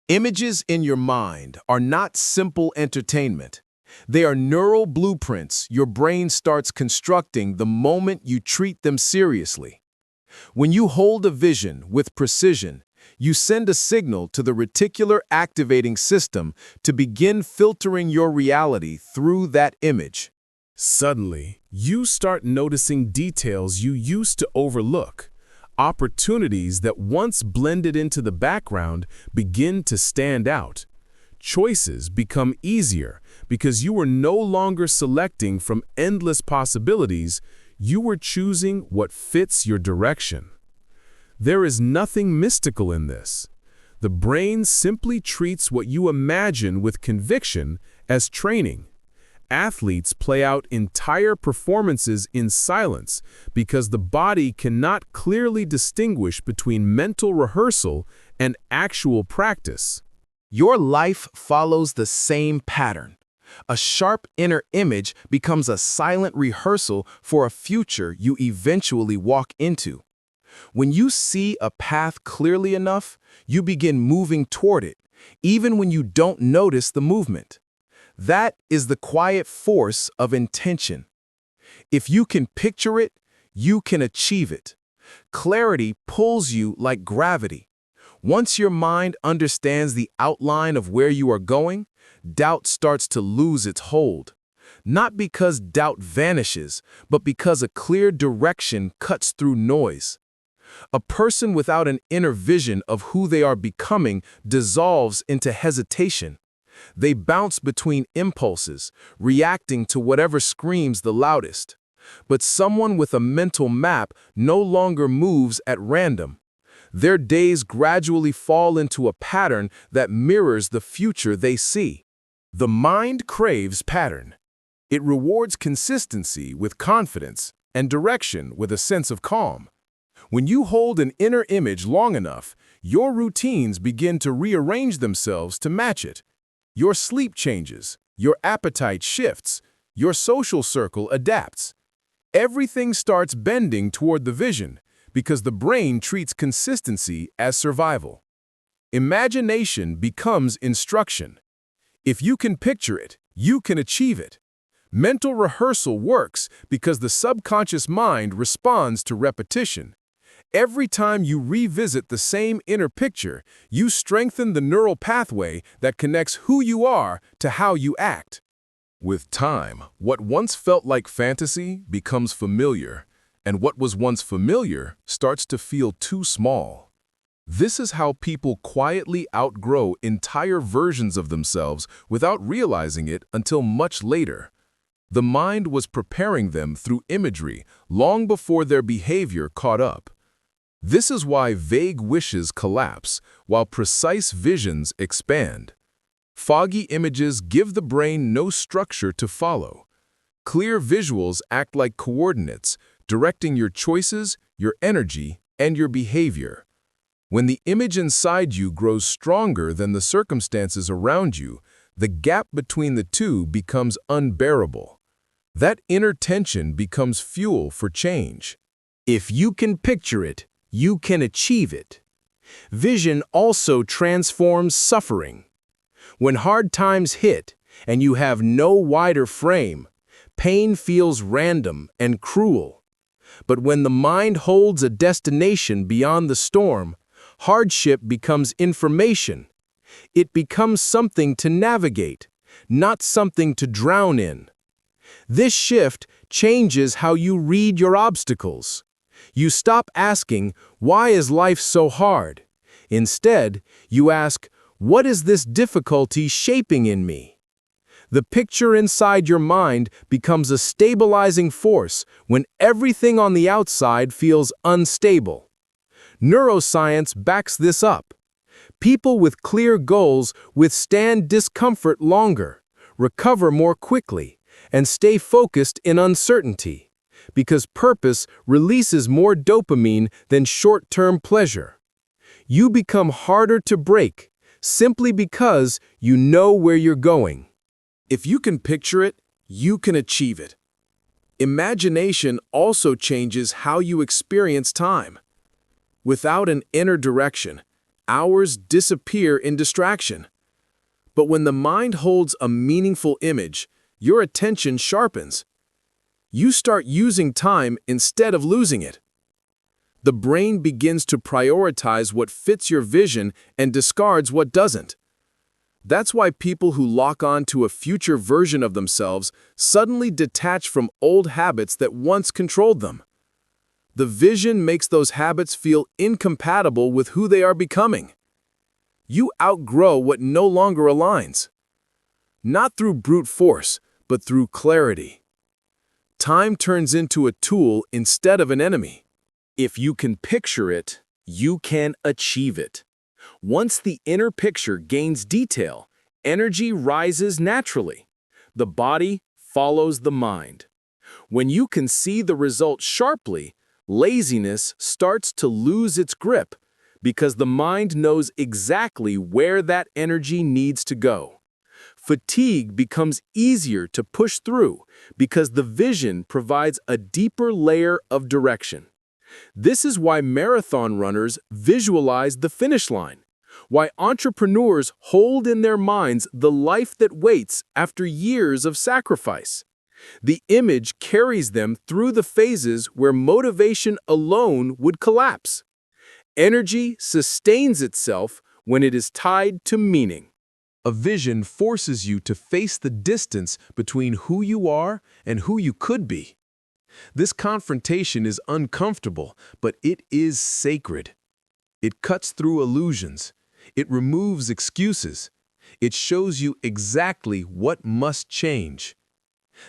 Images in your mind are not simple entertainment. They are neural blueprints your brain starts constructing the moment you treat them seriously. When you hold a vision with precision, you send a signal to the reticular activating system to begin filtering your reality through that image. Suddenly, you start noticing details you used to overlook. Opportunities that once blended into the background begin to stand out. Choices become easier because you were no longer selecting from endless possibilities, you were choosing what fits your direction. There is nothing mystical in this. The brain simply treats what you imagine with conviction as training. Athletes play out entire performances in silence because the body cannot clearly distinguish between mental rehearsal and actual practice. Your life follows the same pattern. A sharp inner image becomes a silent rehearsal for a future you eventually walk into. When you see a path clearly enough, you begin moving toward it, even when you don't notice the movement. That is the quiet force of intention. If you can picture it, you can achieve it. Clarity pulls you like gravity. Once your mind understands the outline of where you are going, doubt starts to lose its hold. Not because doubt vanishes, but because a clear direction cuts through noise. A person without an inner vision of who they are becoming dissolves into hesitation. They bounce between impulses, reacting to whatever screams the loudest. But someone with a mental map no longer moves at random. Their days gradually fall into a pattern that mirrors the future they see. The mind craves pattern. It rewards consistency with confidence and direction with a sense of calm. When you hold an inner image long enough, your routines begin to rearrange themselves to match it. Your sleep changes, your appetite shifts, your social circle adapts. Everything starts bending toward the vision because the brain treats consistency as survival. Imagination becomes instruction. If you can picture it, you can achieve it. Mental rehearsal works because the subconscious mind responds to repetition. Every time you revisit the same inner picture, you strengthen the neural pathway that connects who you are to how you act. With time, what once felt like fantasy becomes familiar, and what was once familiar starts to feel too small. This is how people quietly outgrow entire versions of themselves without realizing it until much later. The mind was preparing them through imagery long before their behavior caught up. This is why vague wishes collapse, while precise visions expand. Foggy images give the brain no structure to follow. Clear visuals act like coordinates, directing your choices, your energy, and your behavior. When the image inside you grows stronger than the circumstances around you, the gap between the two becomes unbearable. That inner tension becomes fuel for change. If you can picture it, you can achieve it. Vision also transforms suffering. When hard times hit and you have no wider frame, pain feels random and cruel. But when the mind holds a destination beyond the storm, hardship becomes information. It becomes something to navigate, not something to drown in. This shift changes how you read your obstacles. You stop asking, "Why is life so hard?" Instead, you ask, "What is this difficulty shaping in me?" The picture inside your mind becomes a stabilizing force when everything on the outside feels unstable. Neuroscience backs this up. People with clear goals withstand discomfort longer, recover more quickly, and stay focused in uncertainty. Because purpose releases more dopamine than short-term pleasure. You become harder to break simply because you know where you're going. If you can picture it, you can achieve it. Imagination also changes how you experience time. Without an inner direction, hours disappear in distraction. But when the mind holds a meaningful image, your attention sharpens. You start using time instead of losing it. The brain begins to prioritize what fits your vision and discards what doesn't. That's why people who lock on to a future version of themselves suddenly detach from old habits that once controlled them. The vision makes those habits feel incompatible with who they are becoming. You outgrow what no longer aligns. Not through brute force, but through clarity. Time turns into a tool instead of an enemy. If you can picture it, you can achieve it. Once the inner picture gains detail, energy rises naturally. The body follows the mind. When you can see the result sharply, laziness starts to lose its grip because the mind knows exactly where that energy needs to go. Fatigue becomes easier to push through because the vision provides a deeper layer of direction. This is why marathon runners visualize the finish line, why entrepreneurs hold in their minds the life that waits after years of sacrifice. The image carries them through the phases where motivation alone would collapse. Energy sustains itself when it is tied to meaning. A vision forces you to face the distance between who you are and who you could be. This confrontation is uncomfortable, but it is sacred. It cuts through illusions. It removes excuses. It shows you exactly what must change.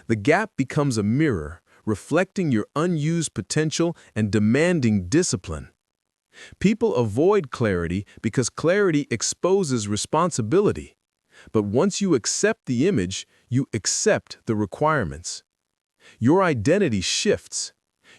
The gap becomes a mirror, reflecting your unused potential and demanding discipline. People avoid clarity because clarity exposes responsibility. But once you accept the image, you accept the requirements. Your identity shifts.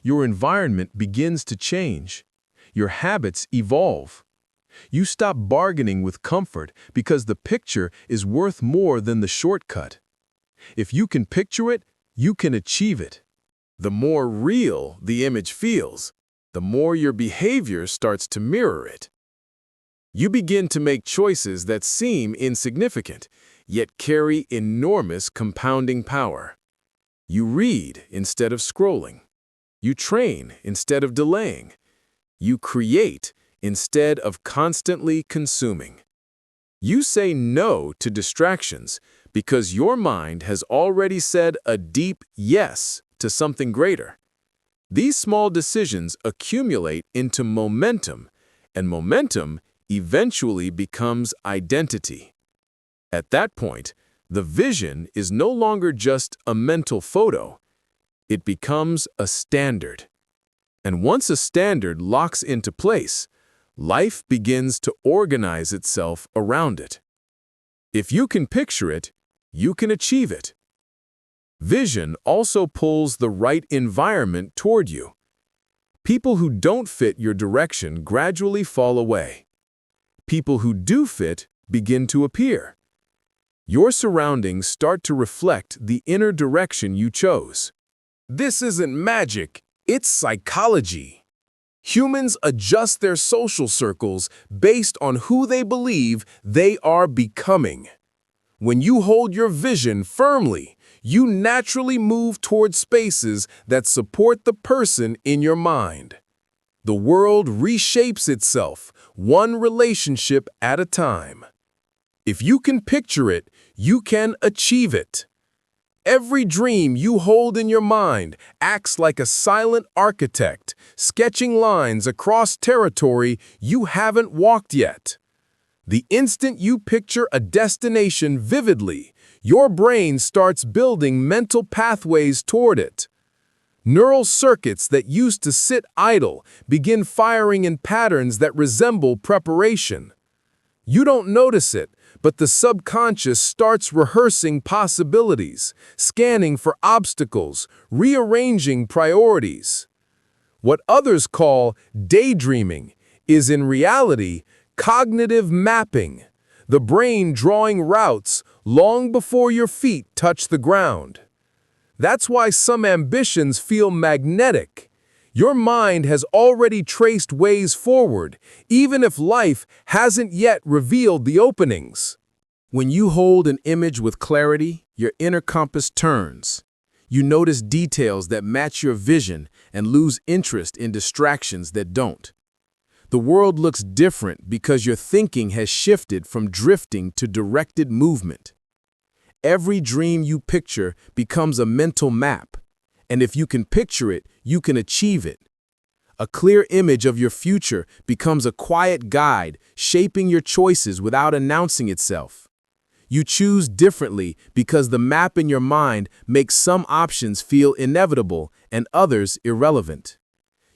Your environment begins to change. Your habits evolve. You stop bargaining with comfort because the picture is worth more than the shortcut. If you can picture it, you can achieve it. The more real the image feels, the more your behavior starts to mirror it. You begin to make choices that seem insignificant, yet carry enormous compounding power. You read instead of scrolling. You train instead of delaying. You create instead of constantly consuming. You say no to distractions because your mind has already said a deep yes to something greater. These small decisions accumulate into momentum, and momentum eventually becomes identity. At that point, the vision is no longer just a mental photo. It becomes a standard. And once a standard locks into place, life begins to organize itself around it. If you can picture it, you can achieve it. Vision also pulls the right environment toward you. People who don't fit your direction gradually fall away. People who do fit begin to appear. Your surroundings start to reflect the inner direction you chose. This isn't magic, it's psychology. Humans adjust their social circles based on who they believe they are becoming. When you hold your vision firmly, you naturally move toward spaces that support the person in your mind. The world reshapes itself, one relationship at a time. If you can picture it, you can achieve it. Every dream you hold in your mind acts like a silent architect, sketching lines across territory you haven't walked yet. The instant you picture a destination vividly, your brain starts building mental pathways toward it. Neural circuits that used to sit idle begin firing in patterns that resemble preparation. You don't notice it, but the subconscious starts rehearsing possibilities, scanning for obstacles, rearranging priorities. What others call daydreaming is in reality cognitive mapping, the brain drawing routes long before your feet touch the ground. That's why some ambitions feel magnetic, Your mind has already traced ways forward, even if life hasn't yet revealed the openings. When you hold an image with clarity, your inner compass turns. You notice details that match your vision and lose interest in distractions that don't. The world looks different because your thinking has shifted from drifting to directed movement. Every dream you picture becomes a mental map, and if you can picture it, you can achieve it. A clear image of your future becomes a quiet guide, shaping your choices without announcing itself. You choose differently because the map in your mind makes some options feel inevitable and others irrelevant.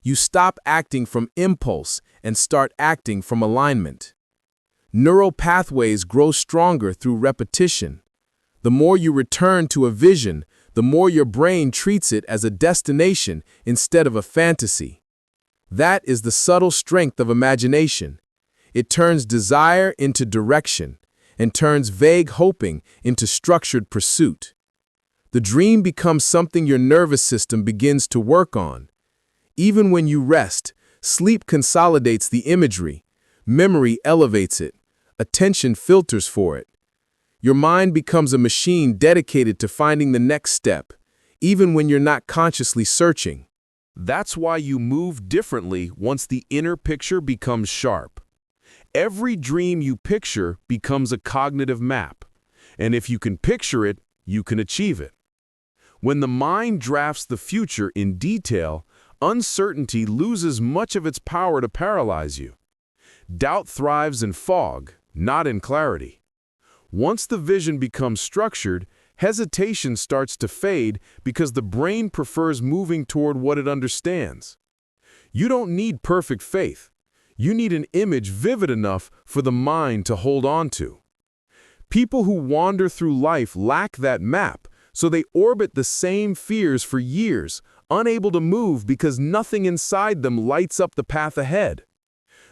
You stop acting from impulse and start acting from alignment. Neural pathways grow stronger through repetition. The more you return to a vision, the more your brain treats it as a destination instead of a fantasy. That is the subtle strength of imagination. It turns desire into direction and turns vague hoping into structured pursuit. The dream becomes something your nervous system begins to work on. Even when you rest, sleep consolidates the imagery, memory elevates it, attention filters for it. Your mind becomes a machine dedicated to finding the next step, even when you're not consciously searching. That's why you move differently once the inner picture becomes sharp. Every dream you picture becomes a cognitive map, and if you can picture it, you can achieve it. When the mind drafts the future in detail, uncertainty loses much of its power to paralyze you. Doubt thrives in fog, not in clarity. Once the vision becomes structured, hesitation starts to fade because the brain prefers moving toward what it understands. You don't need perfect faith. You need an image vivid enough for the mind to hold on to. People who wander through life lack that map, so they orbit the same fears for years, unable to move because nothing inside them lights up the path ahead.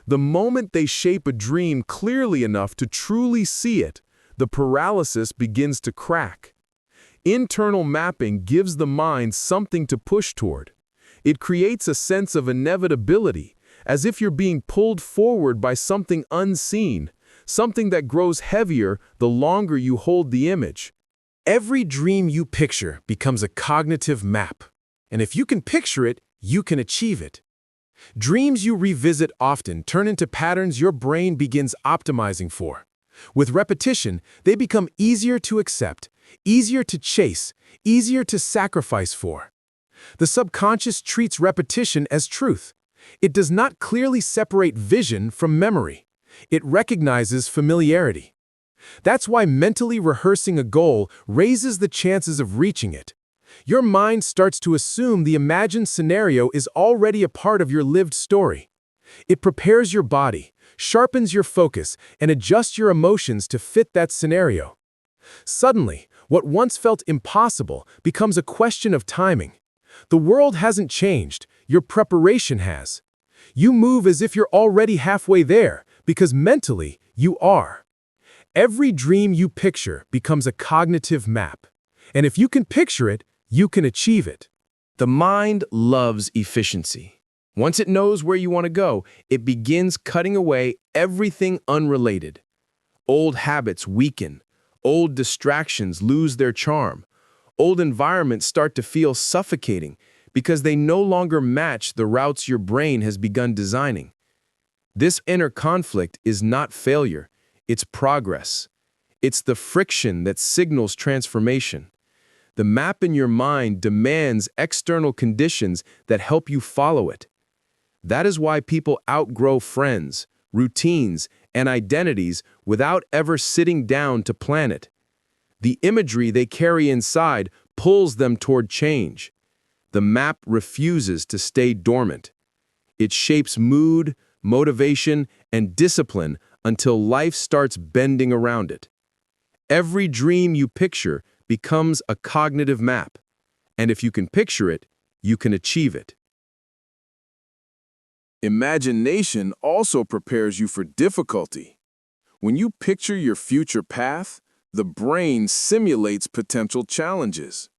The moment they shape a dream clearly enough to truly see it, the paralysis begins to crack. Internal mapping gives the mind something to push toward. It creates a sense of inevitability, as if you're being pulled forward by something unseen, something that grows heavier the longer you hold the image. Every dream you picture becomes a cognitive map, and if you can picture it, you can achieve it. Dreams you revisit often turn into patterns your brain begins optimizing for. With repetition, they become easier to accept, easier to chase, easier to sacrifice for. The subconscious treats repetition as truth. It does not clearly separate vision from memory. It recognizes familiarity. That's why mentally rehearsing a goal raises the chances of reaching it. Your mind starts to assume the imagined scenario is already a part of your lived story. It prepares your body, sharpens your focus, and adjusts your emotions to fit that scenario. Suddenly, what once felt impossible becomes a question of timing. The world hasn't changed, your preparation has. You move as if you're already halfway there, because mentally, you are. Every dream you picture becomes a cognitive map, and if you can picture it, you can achieve it. The mind loves efficiency. Once it knows where you want to go, it begins cutting away everything unrelated. Old habits weaken, old distractions lose their charm, old environments start to feel suffocating because they no longer match the routes your brain has begun designing. This inner conflict is not failure, it's progress. It's the friction that signals transformation. The map in your mind demands external conditions that help you follow it. That is why people outgrow friends, routines, and identities without ever sitting down to plan it. The imagery they carry inside pulls them toward change. The map refuses to stay dormant. It shapes mood, motivation, and discipline until life starts bending around it. Every dream you picture becomes a cognitive map, and if you can picture it, you can achieve it. Imagination also prepares you for difficulty. When you picture your future path, the brain simulates potential challenges.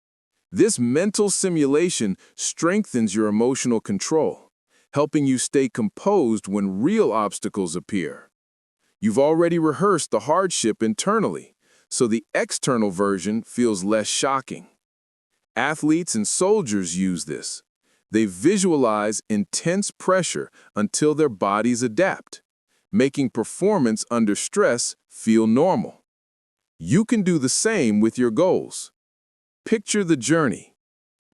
This mental simulation strengthens your emotional control, helping you stay composed when real obstacles appear. You've already rehearsed the hardship internally, so the external version feels less shocking. Athletes and soldiers use this. They visualize intense pressure until their bodies adapt, making performance under stress feel normal. You can do the same with your goals. Picture the journey.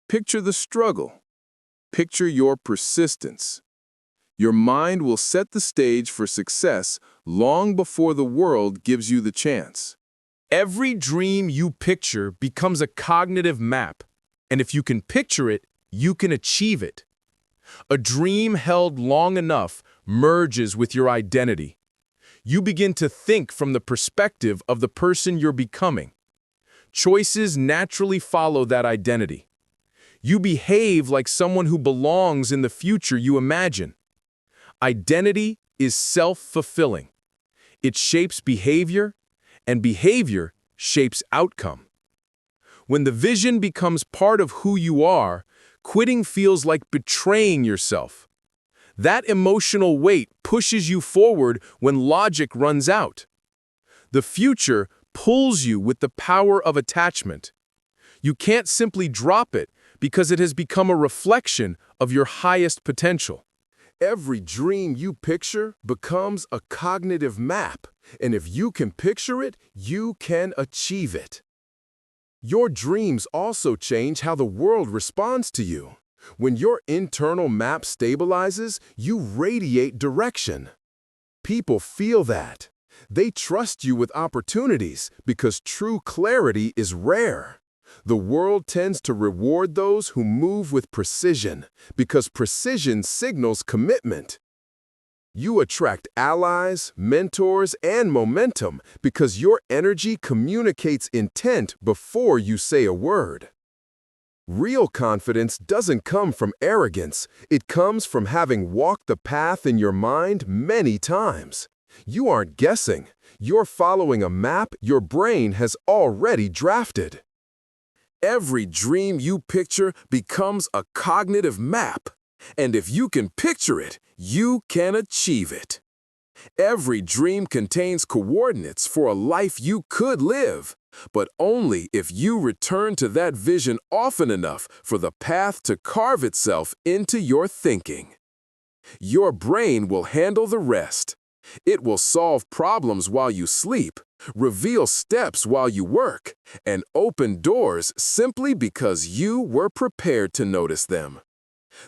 Picture the struggle. Picture your persistence. Your mind will set the stage for success long before the world gives you the chance. Every dream you picture becomes a cognitive map, and if you can picture it, you can achieve it. A dream held long enough merges with your identity. You begin to think from the perspective of the person you're becoming. Choices naturally follow that identity. You behave like someone who belongs in the future you imagine. Identity is self-fulfilling. It shapes behavior, and behavior shapes outcome. When the vision becomes part of who you are, quitting feels like betraying yourself. That emotional weight pushes you forward when logic runs out. The future pulls you with the power of attachment. You can't simply drop it because it has become a reflection of your highest potential. Every dream you picture becomes a cognitive map, and if you can picture it, you can achieve it. Your dreams also change how the world responds to you. When your internal map stabilizes, you radiate direction. People feel that. They trust you with opportunities because true clarity is rare. The world tends to reward those who move with precision because precision signals commitment. You attract allies, mentors, and momentum because your energy communicates intent before you say a word. Real confidence doesn't come from arrogance. It comes from having walked the path in your mind many times. You aren't guessing. You're following a map your brain has already drafted. Every dream you picture becomes a cognitive map, and if you can picture it, you can achieve it. Every dream contains coordinates for a life you could live, but only if you return to that vision often enough for the path to carve itself into your thinking. Your brain will handle the rest. It will solve problems while you sleep, reveal steps while you work, and open doors simply because you were prepared to notice them.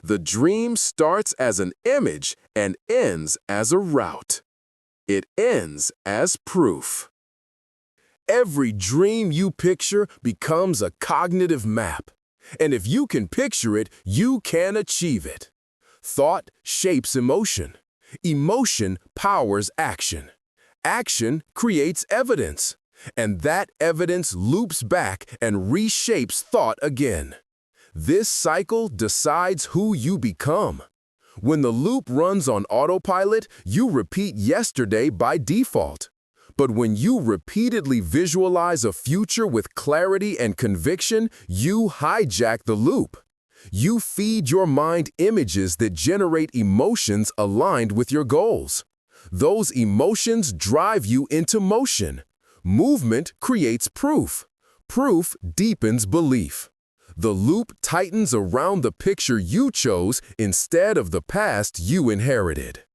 The dream starts as an image and ends as a route. It ends as proof. Every dream you picture becomes a cognitive map, and if you can picture it, you can achieve it. Thought shapes emotion. Emotion powers action. Action creates evidence, and that evidence loops back and reshapes thought again. This cycle decides who you become. When the loop runs on autopilot, you repeat yesterday by default. But when you repeatedly visualize a future with clarity and conviction, you hijack the loop. You feed your mind images that generate emotions aligned with your goals. Those emotions drive you into motion. Movement creates proof. Proof deepens belief. The loop tightens around the picture you chose instead of the past you inherited.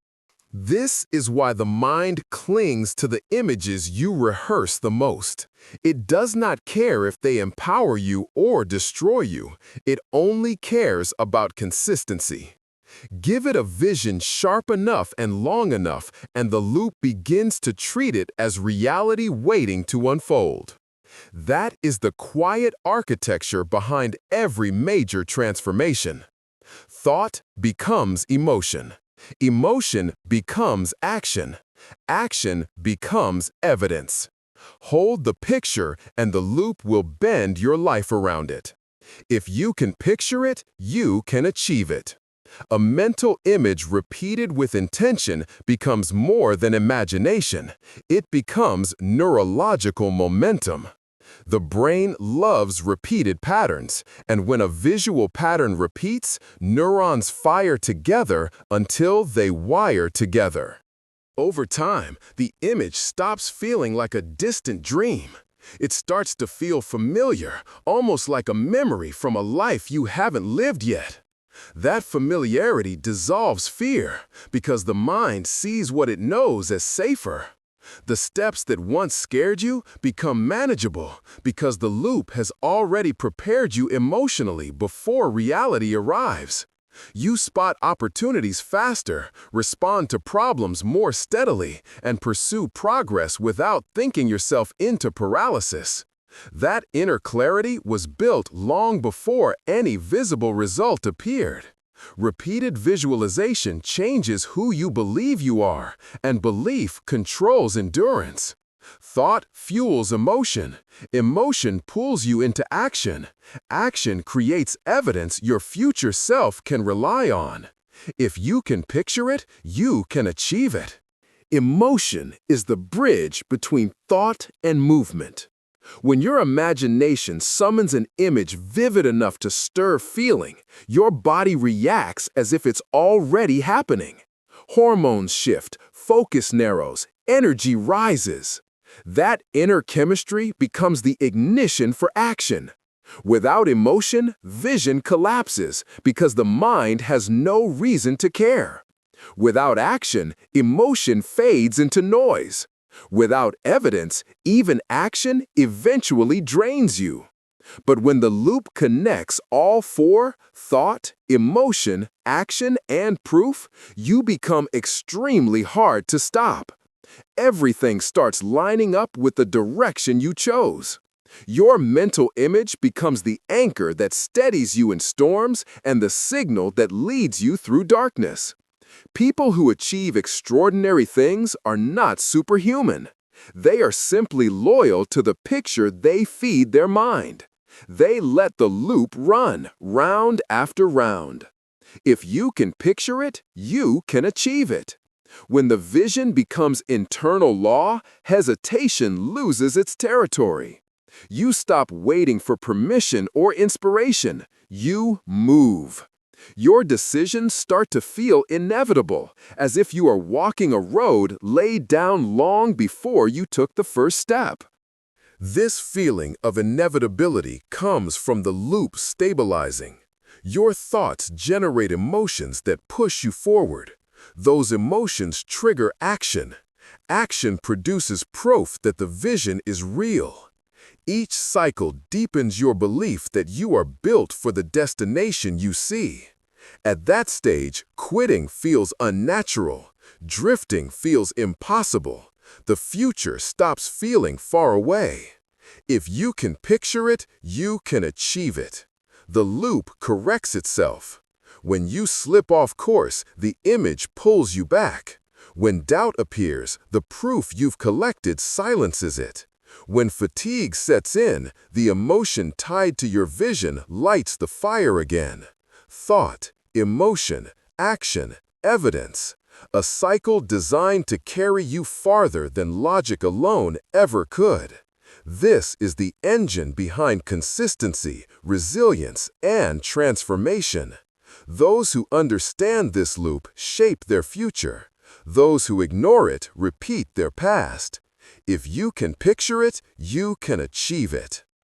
This is why the mind clings to the images you rehearse the most. It does not care if they empower you or destroy you. It only cares about consistency. Give it a vision sharp enough and long enough, and the loop begins to treat it as reality waiting to unfold. That is the quiet architecture behind every major transformation. Thought becomes emotion. Emotion becomes action. Action becomes evidence. Hold the picture and the loop will bend your life around it. If you can picture it, you can achieve it. A mental image repeated with intention becomes more than imagination. It becomes neurological momentum. The brain loves repeated patterns, and when a visual pattern repeats, neurons fire together until they wire together. Over time, the image stops feeling like a distant dream. It starts to feel familiar, almost like a memory from a life you haven't lived yet. That familiarity dissolves fear because the mind sees what it knows as safer. The steps that once scared you become manageable because the loop has already prepared you emotionally before reality arrives. You spot opportunities faster, respond to problems more steadily, and pursue progress without thinking yourself into paralysis. That inner clarity was built long before any visible result appeared. Repeated visualization changes who you believe you are, and belief controls endurance. Thought fuels emotion. Emotion pulls you into action. Action creates evidence your future self can rely on. If you can picture it, you can achieve it. Emotion is the bridge between thought and movement. When your imagination summons an image vivid enough to stir feeling, your body reacts as if it's already happening. Hormones shift, focus narrows, energy rises. That inner chemistry becomes the ignition for action. Without emotion, vision collapses because the mind has no reason to care. Without action, emotion fades into noise. Without evidence, even action eventually drains you. But when the loop connects all four, thought, emotion, action, and proof, you become extremely hard to stop. Everything starts lining up with the direction you chose. Your mental image becomes the anchor that steadies you in storms and the signal that leads you through darkness. People who achieve extraordinary things are not superhuman. They are simply loyal to the picture they feed their mind. They let the loop run, round after round. If you can picture it, you can achieve it. When the vision becomes internal law, hesitation loses its territory. You stop waiting for permission or inspiration. You move. Your decisions start to feel inevitable, as if you are walking a road laid down long before you took the first step. This feeling of inevitability comes from the loop stabilizing. Your thoughts generate emotions that push you forward. Those emotions trigger action. Action produces proof that the vision is real. Each cycle deepens your belief that you are built for the destination you see. At that stage, quitting feels unnatural. Drifting feels impossible. The future stops feeling far away. If you can picture it, you can achieve it. The loop corrects itself. When you slip off course, the image pulls you back. When doubt appears, the proof you've collected silences it. When fatigue sets in, the emotion tied to your vision lights the fire again. Thought, emotion, action, evidence. A cycle designed to carry you farther than logic alone ever could. This is the engine behind consistency, resilience, and transformation. Those who understand this loop shape their future. Those who ignore it repeat their past. If you can picture it, you can achieve it.